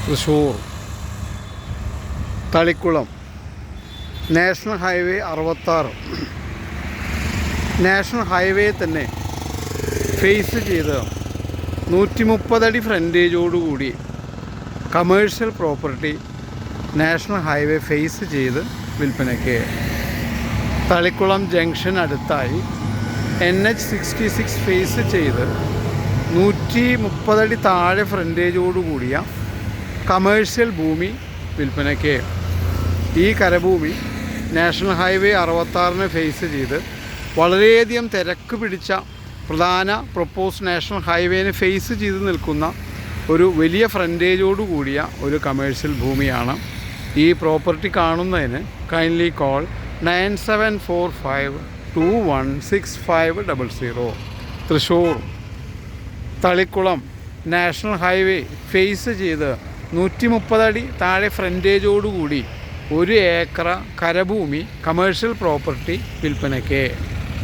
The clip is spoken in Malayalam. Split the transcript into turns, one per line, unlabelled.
Thrissur Thalikkulam national highway 66 national highway തന്നെ ഫേസ് ചെയ്ത് 130 അടി ഫ്രണ്ടേജോടുകൂടി commercial property national highway face ചെയ്ത് വിൽപ്പനയ്ക്ക്. തളിക്കുളം ജംഗ്ഷൻ അടുത്തായി NH66 ഫേസ് ചെയ്ത് 130 അടി താഴെ ഫ്രണ്ടേജോടുകൂടിയ കമേഴ്ഷ്യൽ ഭൂമി വിൽപ്പനയ്ക്ക്. ഈ കരഭൂമി നാഷണൽ ഹൈവേ 66 ഫേസ് ചെയ്ത് വളരെയധികം തിരക്ക് പിടിച്ച പ്രധാന പ്രൊപ്പോസ് നാഷണൽ ഹൈവേനെ ഫേസ് ചെയ്ത് നിൽക്കുന്ന ഒരു വലിയ ഫ്രണ്ടേജോട് കൂടിയ ഒരു കമേഴ്ഷ്യൽ ഭൂമിയാണ്. ഈ പ്രോപ്പർട്ടി കാണുന്നതിന് kindly call 9745216500. Thrissur Thalikkulam national highway face ചെയ്ത് 130 അടി താഴെ ഫ്രണ്ടേജോടുകൂടി 1 ഏക്കർ കരഭൂമി കമേഴ്ഷ്യൽ പ്രോപ്പർട്ടി വിൽപ്പനയ്ക്ക്.